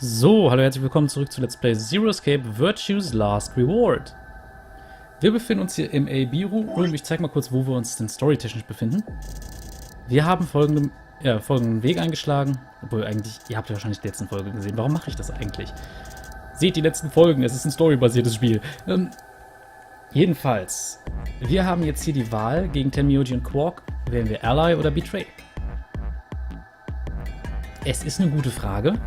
So, hallo, herzlich willkommen zurück zu Let's Play Zero Escape Virtue's Last Reward. Wir befinden uns hier im AB-Room. Ich zeige mal kurz, wo wir uns denn storytechnisch befinden. Wir haben folgenden Weg eingeschlagen. Obwohl eigentlich, ihr habt ja wahrscheinlich die letzten Folgen gesehen. Warum mache ich das eigentlich? Seht die letzten Folgen, es ist ein storybasiertes Spiel. Jedenfalls, wir haben jetzt hier die Wahl gegen Tyranny und Quarks. Wählen wir Ally oder Betray? Es ist eine gute Frage.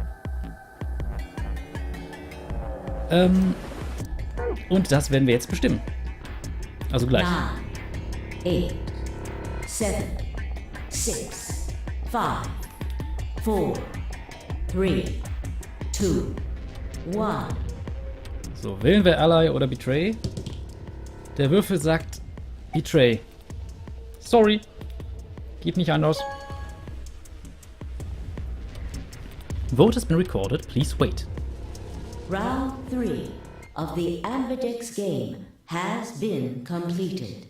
Und das werden wir jetzt bestimmen. Also gleich. 9, 8, 7, 6, 5, 4, 3, 2, 1. So, wählen wir Ally oder Betray? Der Würfel sagt Betray. Sorry. Geht nicht anders. Vote has been recorded. Please wait. Round 3 of the MAGIX game has been completed.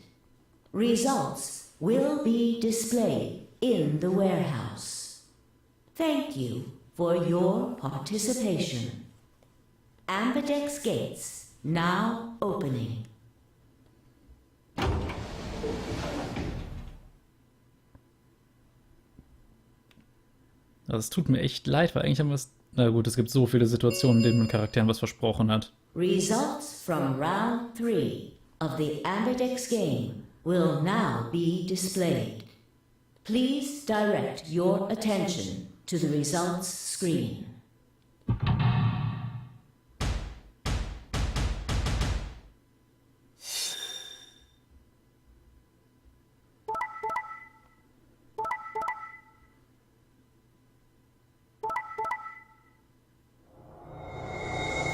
Results will be displayed in the warehouse. Thank you for your participation. MAGIX gates now opening. Also es tut mir echt leid, weil eigentlich haben wir es... Na gut, es gibt so viele Situationen, in denen man Charakteren was versprochen hat. Results from round 3 of the MAGIX game will now be displayed. Please direct your attention to the results screen.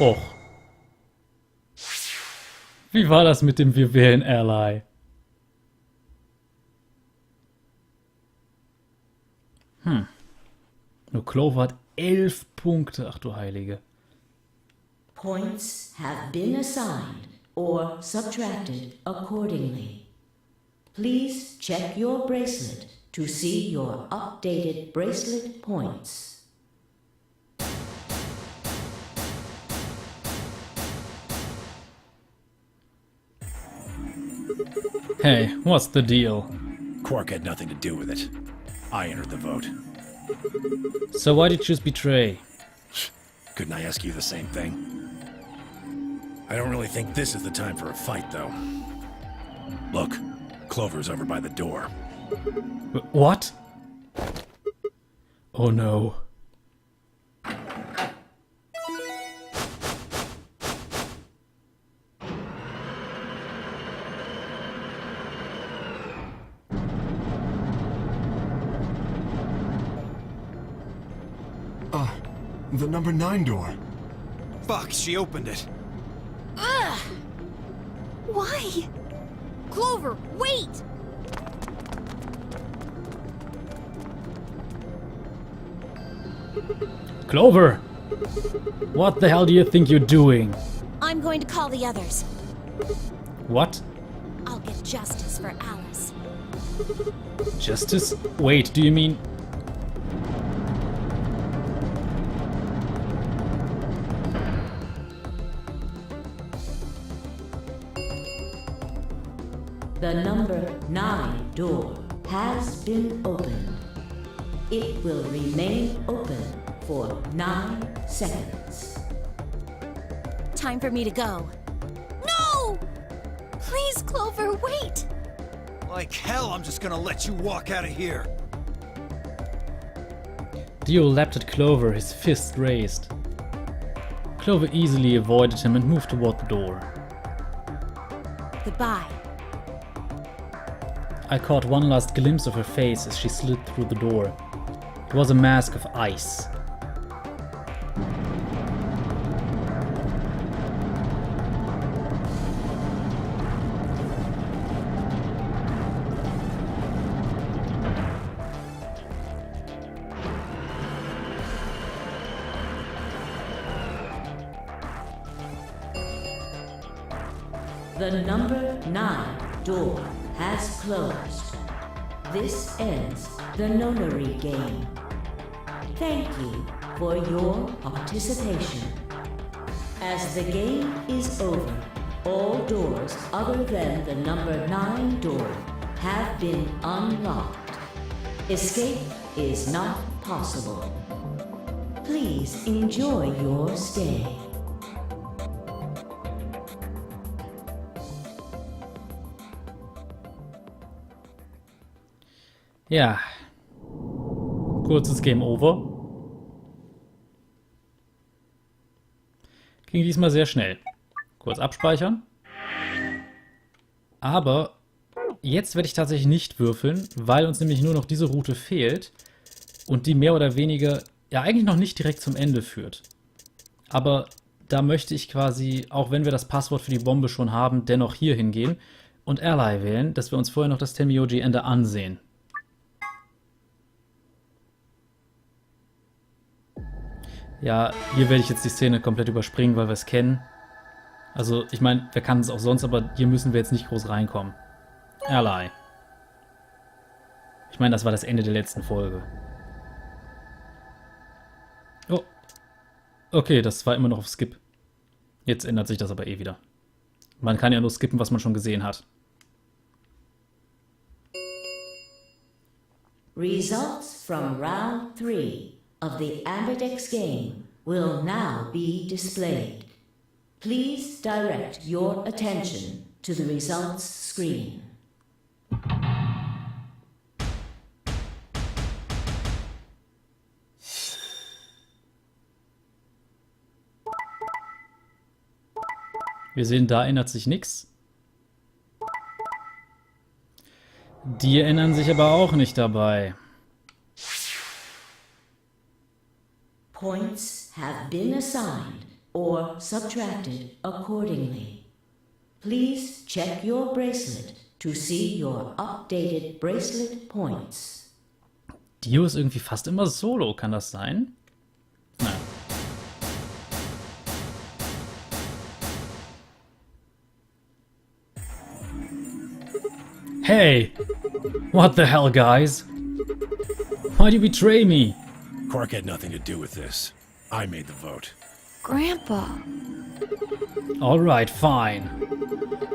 Och. Wie war das mit dem Wir wählen Ally? Nur Clover hat 11 Punkte. Ach du Heilige. Points have been assigned or subtracted accordingly. Please check your bracelet to see your updated bracelet points. Hey, what's the deal? Quark had nothing to do with it. I entered the vote. So why did you choose Betray? Couldn't I ask you the same thing? I don't really think this is the time for a fight, though. Look, Clover's over by the door. What? Oh no. The number 9 door. Fuck, she opened it. Ugh! Why? Clover, wait! Clover! What the hell do you think you're doing? I'm going to call the others. What? I'll get justice for Alice. Justice? Wait, do you mean... The number 9 door has been opened. It will remain open for 9 seconds. Time for me to go. No! Please, Clover, wait! Like hell, I'm just gonna let you walk out of here. Dio leapt at Clover, his fist raised. Clover easily avoided him and moved toward the door. Goodbye. I caught one last glimpse of her face as she slid through the door. It was a mask of ice. The number 9 door has closed. This ends the nonary game. Thank you for your participation. As the game is over, all doors other than the number 9 door have been unlocked. Escape is not possible. Please enjoy your stay. Ja. Kurzes Game Over. Ging diesmal sehr schnell. Kurz abspeichern. Aber jetzt werde ich tatsächlich nicht würfeln, weil uns nämlich nur noch diese Route fehlt und die mehr oder weniger ja eigentlich noch nicht direkt zum Ende führt. Aber da möchte ich quasi, auch wenn wir das Passwort für die Bombe schon haben, dennoch hier hingehen und Ally wählen, dass wir uns vorher noch das Tenmyoji-Ende ansehen. Ja, hier werde ich jetzt die Szene komplett überspringen, weil wir es kennen. Also, ich meine, wir kannten es auch sonst, aber hier müssen wir jetzt nicht groß reinkommen. Ally. Ich meine, das war das Ende der letzten Folge. Oh. Okay, das war immer noch auf Skip. Jetzt ändert sich das aber eh wieder. Man kann ja nur skippen, was man schon gesehen hat. Results from round 3 of the MAGIX game will now be displayed. Please direct your attention to the results screen. Wir sehen, da ändert sich nichts. Die ändern sich aber auch nicht dabei. Points have been assigned or subtracted accordingly. Please check your bracelet to see your updated bracelet points. Dio ist irgendwie fast immer solo, kann das sein? Nein. Hey! What the hell, guys? Why'd you betray me? Quark had nothing to do with this. I made the vote. Grandpa. Alright, fine.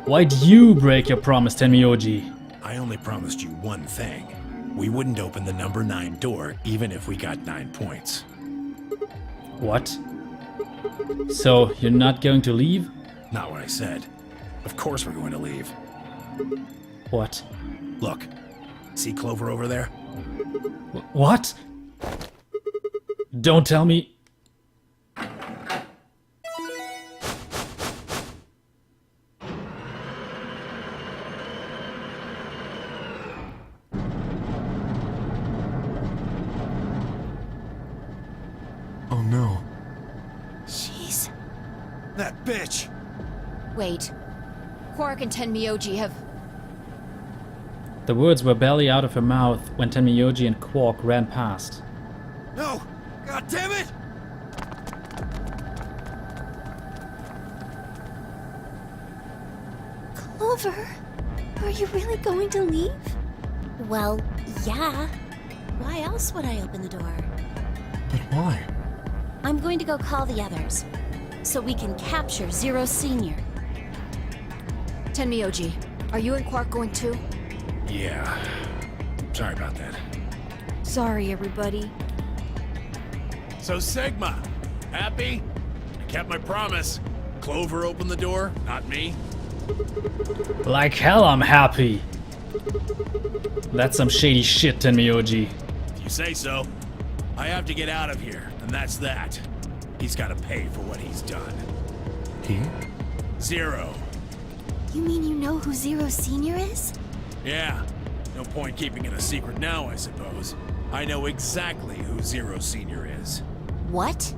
Why'd you break your promise, Tenmyoji? I only promised you one thing. We wouldn't open the number 9 door, even if we got 9 points. What? So, you're not going to leave? Not what I said. Of course we're going to leave. What? Look, see Clover over there? What? Don't tell me. Oh no. Jeez. That bitch! Wait. Quark and Tenmyoji have... The words were barely out of her mouth when Tenmyoji and Quark ran past. No! God damn it! Clover, are you really going to leave? Well, yeah. Why else would I open the door? But why? I'm going to go call the others, so we can capture Zero Senior. Tenmyoji, are you and Quark going too? Yeah. Sorry about that. Sorry, everybody. So Sigma, happy? I kept my promise. Clover opened the door, not me. Like hell I'm happy. That's some shady shit, Tenmyoji. If you say so. I have to get out of here, and that's that. He's gotta pay for what he's done. He? Zero. You mean you know who Zero Senior is? Yeah. No point keeping it a secret now, I suppose. I know exactly who Zero Senior is. What?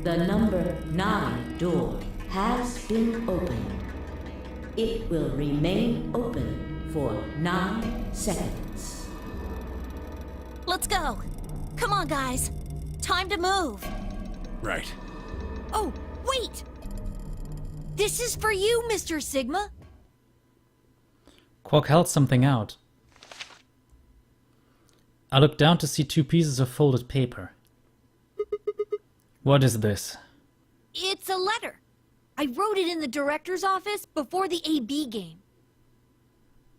The number 9 door has been opened. It will remain open for 9 seconds. Let's go. Come on, guys. Time to move. Right. Oh, wait! This is for you, Mr. Sigma. Quark held something out. I looked down to see 2 pieces of folded paper. What is this? It's a letter. I wrote it in the director's office before the AB game.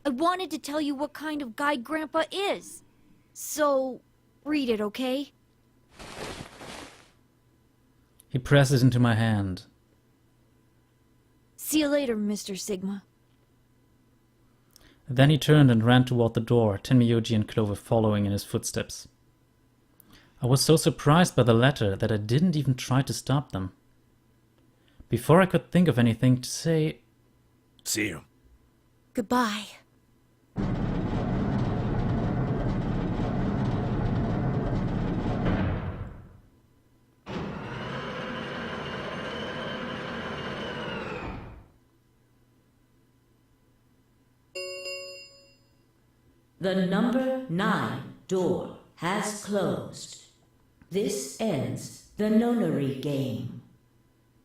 I wanted to tell you what kind of guy Grandpa is. So, read it, okay? He pressed it into my hand. See you later, Mr. Sigma. Then he turned and ran toward the door, Tenmyoji and Clover following in his footsteps. I was so surprised by the letter that I didn't even try to stop them. Before I could think of anything to say... See you. Goodbye. The number 9 door has closed. This ends the nonary game.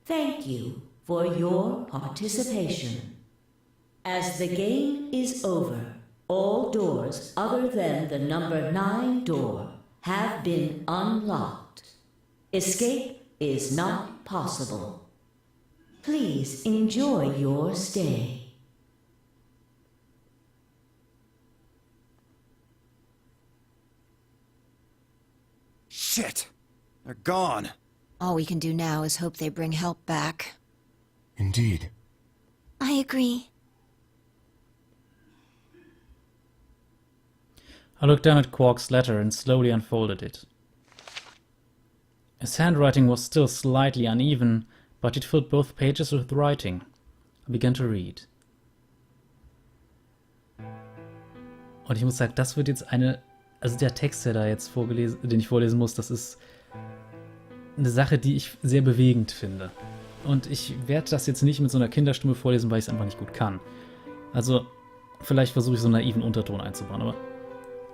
Thank you for your participation. As the game is over, all doors other than the number 9 door have been unlocked. Escape is not possible. Please enjoy your stay. Shit! They're gone. All we can do now is hope they bring help back. Indeed. I agree. I looked down at Quark's letter and slowly unfolded it. His handwriting was still slightly uneven, but it filled both pages with writing. I began to read. Und ich muss sagen, das wird jetzt also der Text, der da jetzt den ich vorlesen muss, das ist eine Sache, die ich sehr bewegend finde. Und ich werde das jetzt nicht mit so einer Kinderstimme vorlesen, weil ich es einfach nicht gut kann. Also, vielleicht versuche ich so einen naiven Unterton einzubauen, aber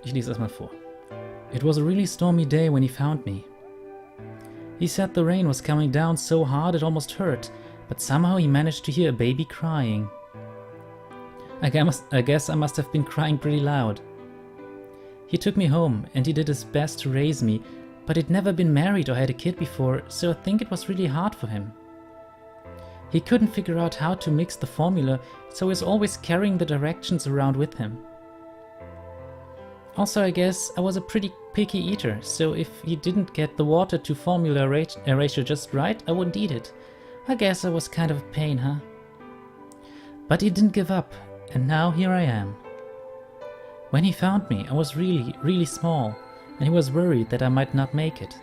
ich lese erstmal vor. It was a really stormy day when he found me. He said the rain was coming down so hard it almost hurt, but somehow he managed to hear a baby crying. I guess I must have been crying pretty loud. He took me home and he did his best to raise me, but he'd never been married or had a kid before, so I think it was really hard for him. He couldn't figure out how to mix the formula, so he was always carrying the directions around with him. Also, I guess I was a pretty picky eater, so if he didn't get the water to formula ratio just right, I wouldn't eat it. I guess I was kind of a pain, huh? But he didn't give up, and now here I am. When he found me, I was really, really small, and he was worried that I might not make it.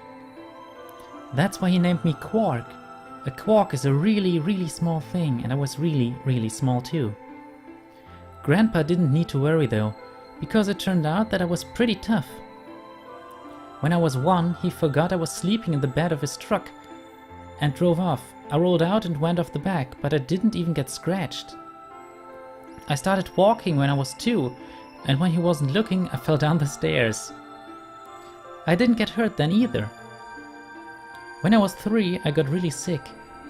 That's why he named me Quark. A quark is a really, really small thing, and I was really, really small too. Grandpa didn't need to worry though, because it turned out that I was pretty tough. When I was 1, he forgot I was sleeping in the bed of his truck and drove off. I rolled out and went off the back, but I didn't even get scratched. I started walking when I was 2, and when he wasn't looking, I fell down the stairs. I didn't get hurt then either. When I was 3, I got really sick.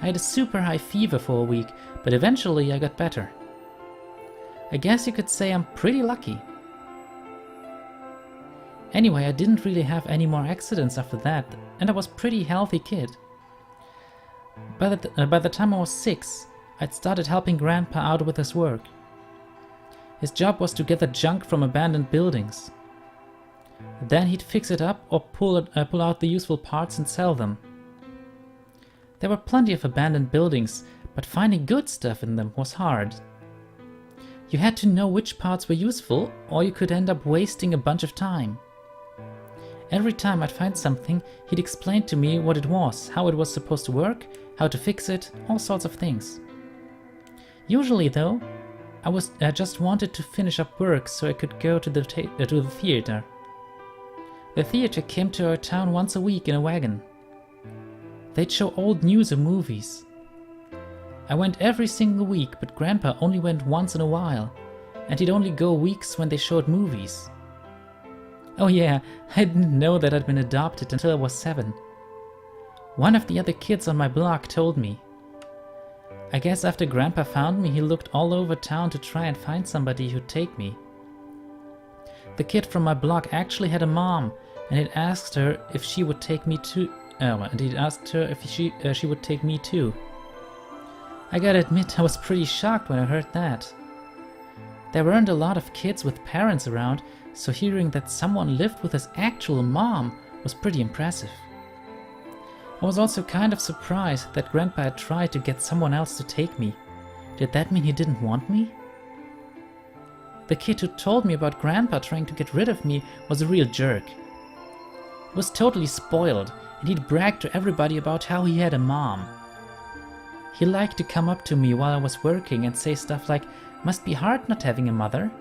I had a super high fever for a week, but eventually I got better. I guess you could say I'm pretty lucky. Anyway, I didn't really have any more accidents after that, and I was a pretty healthy kid. By the time I was 6, I'd started helping Grandpa out with his work. His job was to gather junk from abandoned buildings. Then he'd fix it up or pull out the useful parts and sell them. There were plenty of abandoned buildings, but finding good stuff in them was hard. You had to know which parts were useful, or you could end up wasting a bunch of time. Every time I'd find something, he'd explain to me what it was, how it was supposed to work, how to fix it, all sorts of things. Usually though, I just wanted to finish up work so I could go to the theater. The theater came to our town once a week in a wagon. They'd show old news or movies. I went every single week, but Grandpa only went once in a while, and he'd only go weeks when they showed movies. Oh yeah, I didn't know that I'd been adopted until I was 7. One of the other kids on my block told me. I guess after Grandpa found me, he looked all over town to try and find somebody who'd take me. The kid from my block actually had a mom, and he'd asked her if she would take me too. And he'd asked her if she would take me too. I gotta admit, I was pretty shocked when I heard that. There weren't a lot of kids with parents around, so hearing that someone lived with his actual mom was pretty impressive. I was also kind of surprised that Grandpa had tried to get someone else to take me. Did that mean he didn't want me? The kid who told me about Grandpa trying to get rid of me was a real jerk. He was totally spoiled, and he'd brag to everybody about how he had a mom. He liked to come up to me while I was working and say stuff like, "Must be hard not having a mother."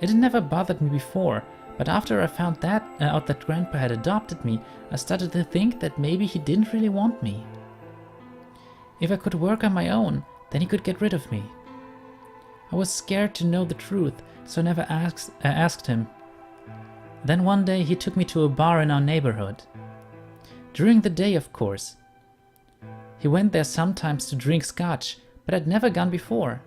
It had never bothered me before, but after I found out that Grandpa had adopted me, I started to think that maybe he didn't really want me. If I could work on my own, then he could get rid of me. I was scared to know the truth, so I never asked him. Then one day he took me to a bar in our neighborhood. During the day, of course. He went there sometimes to drink scotch, but I'd never gone before.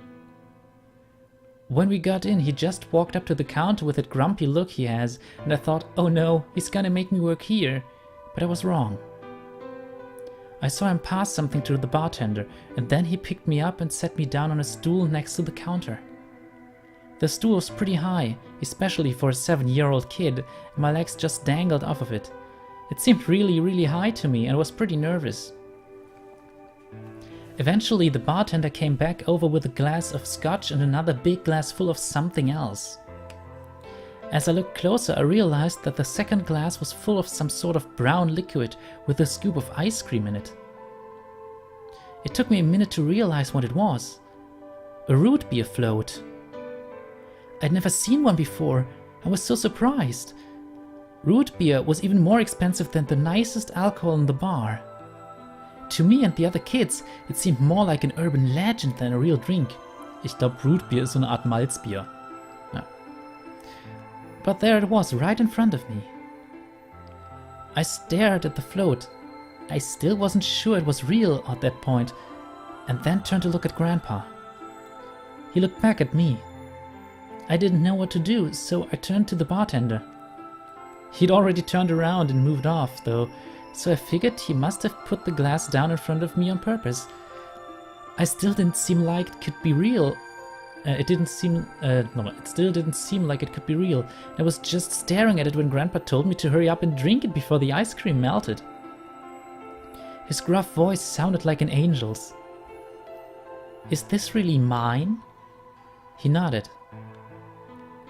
When we got in, he just walked up to the counter with that grumpy look he has, and I thought, oh no, he's gonna make me work here. But I was wrong. I saw him pass something to the bartender, and then he picked me up and set me down on a stool next to the counter. The stool was pretty high, especially for a 7-year-old kid, and my legs just dangled off of it. It seemed really, really high to me, and I was pretty nervous. Eventually, the bartender came back over with a glass of scotch and another big glass full of something else. As I looked closer, I realized that the second glass was full of some sort of brown liquid with a scoop of ice cream in it. It took me a minute to realize what it was. A root beer float. I'd never seen one before. I was so surprised. Root beer was even more expensive than the nicest alcohol in the bar. To me and the other kids, it seemed more like an urban legend than a real drink. Ich glaube, Rootbier ist so eine Art Malzbier. Ja. But there it was, right in front of me. I stared at the float. I still wasn't sure it was real at that point, and then turned to look at Grandpa. He looked back at me. I didn't know what to do, so I turned to the bartender. He'd already turned around and moved off, though, so I figured he must have put the glass down in front of me on purpose. I still didn't seem like it could be real. It still didn't seem like it could be real. I was just staring at it when Grandpa told me to hurry up and drink it before the ice cream melted. His gruff voice sounded like an angel's. "Is this really mine?" He nodded.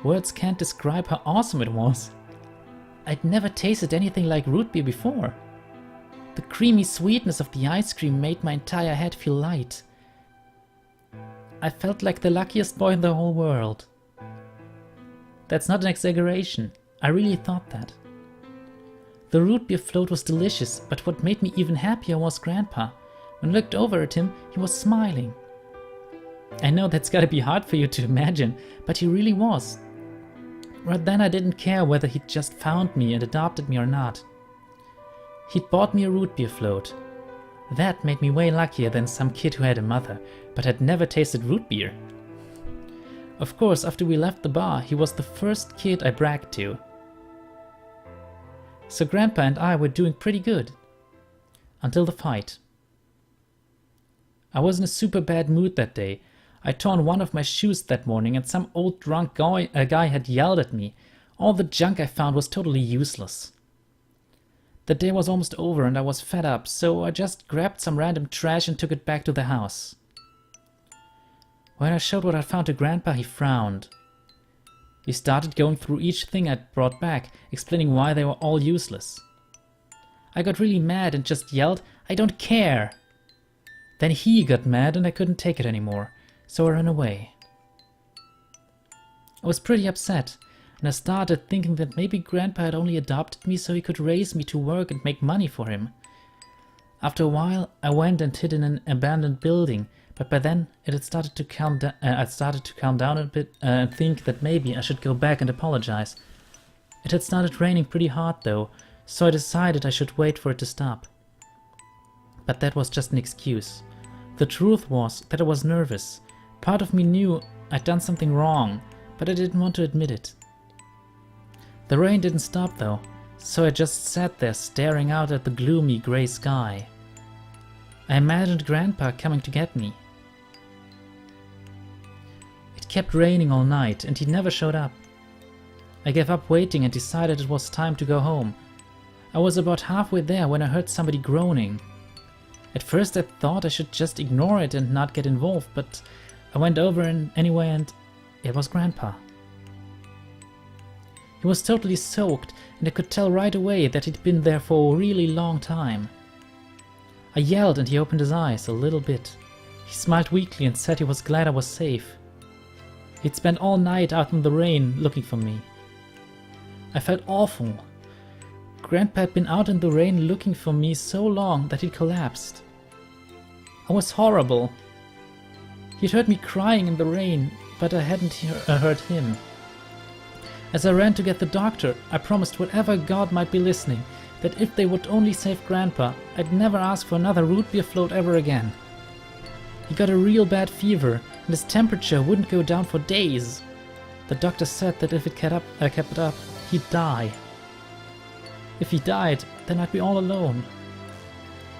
Words can't describe how awesome it was. I'd never tasted anything like root beer before. The creamy sweetness of the ice cream made my entire head feel light. I felt like the luckiest boy in the whole world. That's not an exaggeration. I really thought that. The root beer float was delicious, but what made me even happier was Grandpa. When I looked over at him, he was smiling. I know that's gotta be hard for you to imagine, but he really was. Right then I didn't care whether he'd just found me and adopted me or not. He'd bought me a root beer float. That made me way luckier than some kid who had a mother, but had never tasted root beer. Of course, after we left the bar, he was the first kid I bragged to. So Grandpa and I were doing pretty good. Until the fight. I was in a super bad mood that day. I'd torn one of my shoes that morning and some old drunk guy had yelled at me. All the junk I found was totally useless. The day was almost over and I was fed up, so I just grabbed some random trash and took it back to the house. When I showed what I found to Grandpa, he frowned. He started going through each thing I'd brought back, explaining why they were all useless. I got really mad and just yelled, "I don't care!" Then he got mad and I couldn't take it anymore, so I ran away. I was pretty upset, and I started thinking that maybe Grandpa had only adopted me so he could raise me to work and make money for him. After a while, I went and hid in an abandoned building, but by then it had started to calm down. I started to calm down a bit and think that maybe I should go back and apologize. It had started raining pretty hard though, so I decided I should wait for it to stop. But that was just an excuse. The truth was that I was nervous. Part of me knew I'd done something wrong, but I didn't want to admit it. The rain didn't stop though, so I just sat there staring out at the gloomy grey sky. I imagined Grandpa coming to get me. It kept raining all night and he never showed up. I gave up waiting and decided it was time to go home. I was about halfway there when I heard somebody groaning. At first I thought I should just ignore it and not get involved, but I went over anyway and it was Grandpa. He was totally soaked and I could tell right away that he'd been there for a really long time. I yelled and he opened his eyes a little bit. He smiled weakly and said he was glad I was safe. He'd spent all night out in the rain looking for me. I felt awful. Grandpa had been out in the rain looking for me so long that he'd collapsed. I was horrible. He'd heard me crying in the rain, but I hadn't heard him. As I ran to get the doctor, I promised whatever god might be listening that if they would only save Grandpa, I'd never ask for another root beer float ever again. He got a real bad fever, and his temperature wouldn't go down for days. The doctor said that if it kept up, he'd die. If he died, then I'd be all alone.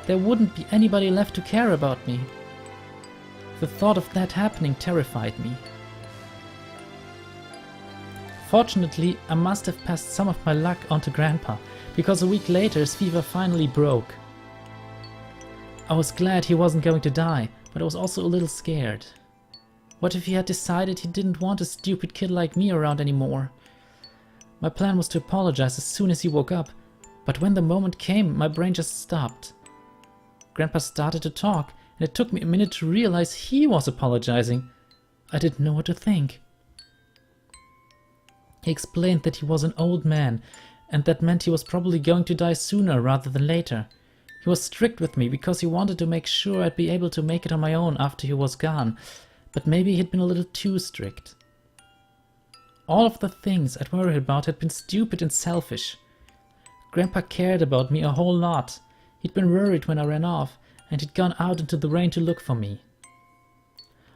There wouldn't be anybody left to care about me. The thought of that happening terrified me. Fortunately, I must have passed some of my luck onto Grandpa, because a week later his fever finally broke. I was glad he wasn't going to die, but I was also a little scared. What if he had decided he didn't want a stupid kid like me around anymore? My plan was to apologize as soon as he woke up, but when the moment came, my brain just stopped. Grandpa started to talk, and it took me a minute to realize he was apologizing. I didn't know what to think. He explained that he was an old man, and that meant he was probably going to die sooner rather than later. He was strict with me because he wanted to make sure I'd be able to make it on my own after he was gone, but maybe he'd been a little too strict. All of the things I'd worried about had been stupid and selfish. Grandpa cared about me a whole lot. He'd been worried when I ran off, and he'd gone out into the rain to look for me.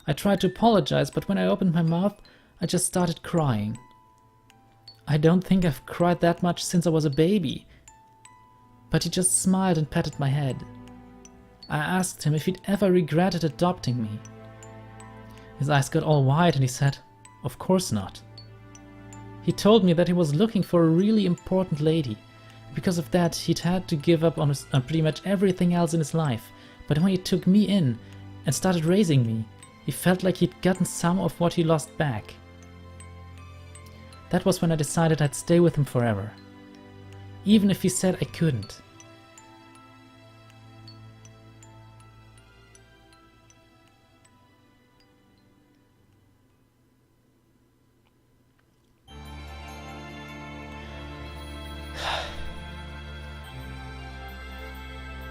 I tried to apologize, but when I opened my mouth, I just started crying. I don't think I've cried that much since I was a baby. But he just smiled and patted my head. I asked him if he'd ever regretted adopting me. His eyes got all wide and he said, "Of course not." He told me that he was looking for a really important lady. Because of that, he'd had to give up on pretty much everything else in his life. But when he took me in and started raising me, he felt like he'd gotten some of what he lost back. That was when I decided I'd stay with him forever. Even if he said I couldn't.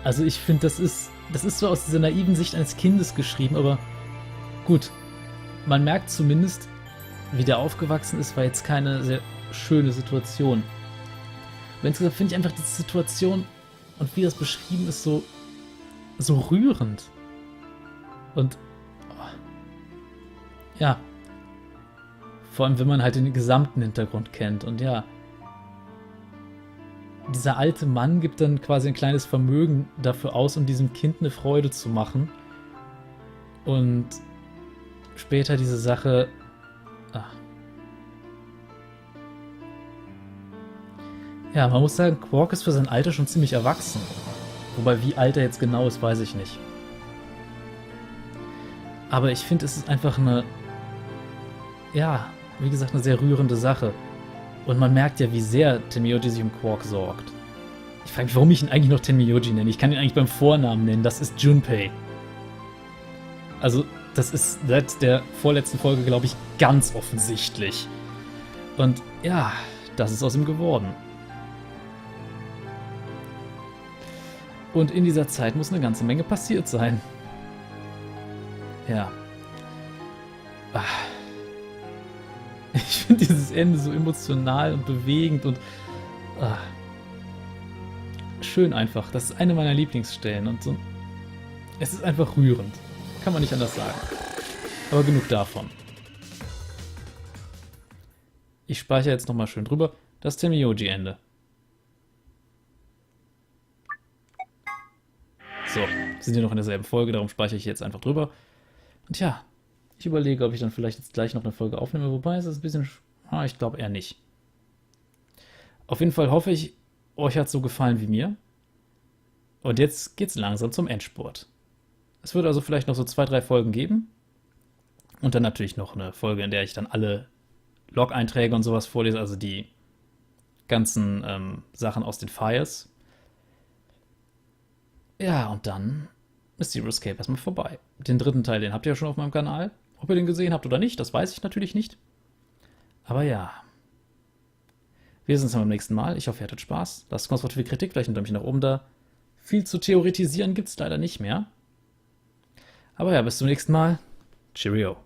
Also ich finde, das ist so aus dieser naiven Sicht eines Kindes geschrieben, aber gut, man merkt zumindest, wie der aufgewachsen ist, war jetzt keine sehr schöne Situation. Aber insgesamt finde ich einfach die Situation und wie das beschrieben ist so rührend. Und ja, vor allem wenn man halt den gesamten Hintergrund kennt und ja, dieser alte Mann gibt dann quasi ein kleines Vermögen dafür aus, um diesem Kind eine Freude zu machen. Und später diese Sache... Ja, man muss sagen, Quark ist für sein Alter schon ziemlich erwachsen. Wobei, wie alt er jetzt genau ist, weiß ich nicht. Aber ich finde, es ist einfach eine... Ja, wie gesagt, eine sehr rührende Sache. Und man merkt ja, wie sehr Tenmyoji sich um Quark sorgt. Ich frage mich, warum ich ihn eigentlich noch Tenmyoji nenne. Ich kann ihn eigentlich beim Vornamen nennen. Das ist Junpei. Also, das ist seit der vorletzten Folge, glaube ich, ganz offensichtlich. Und ja, das ist aus ihm geworden. Und in dieser Zeit muss eine ganze Menge passiert sein. Ja. Ich finde dieses Ende so emotional und bewegend und schön einfach. Das ist eine meiner Lieblingsstellen und so. Es ist einfach rührend. Kann man nicht anders sagen. Aber genug davon. Ich speichere jetzt nochmal schön drüber. Das Temioji-Ende. So, sind hier noch in derselben Folge, darum speichere ich jetzt einfach drüber. Und ja, ich überlege, ob ich dann vielleicht jetzt gleich noch eine Folge aufnehme, wobei es ist ein bisschen... ich glaube eher nicht. Auf jeden Fall hoffe ich, euch hat es so gefallen wie mir. Und jetzt geht's langsam zum Endspurt. Es wird also vielleicht noch so 2, 3 Folgen geben. Und dann natürlich noch eine Folge, in der ich dann alle Log-Einträge und sowas vorlese, also die ganzen Sachen aus den Files. Ja, und dann ist Zero Escape erstmal vorbei. Den dritten Teil, den habt ihr ja schon auf meinem Kanal. Ob ihr den gesehen habt oder nicht, das weiß ich natürlich nicht. Aber ja. Wir sehen uns dann beim nächsten Mal. Ich hoffe, ihr hattet Spaß. Lasst konstruktive Kritik, vielleicht ein Däumchen nach oben da. Viel zu theoretisieren gibt's leider nicht mehr. Aber ja, bis zum nächsten Mal. Cheerio.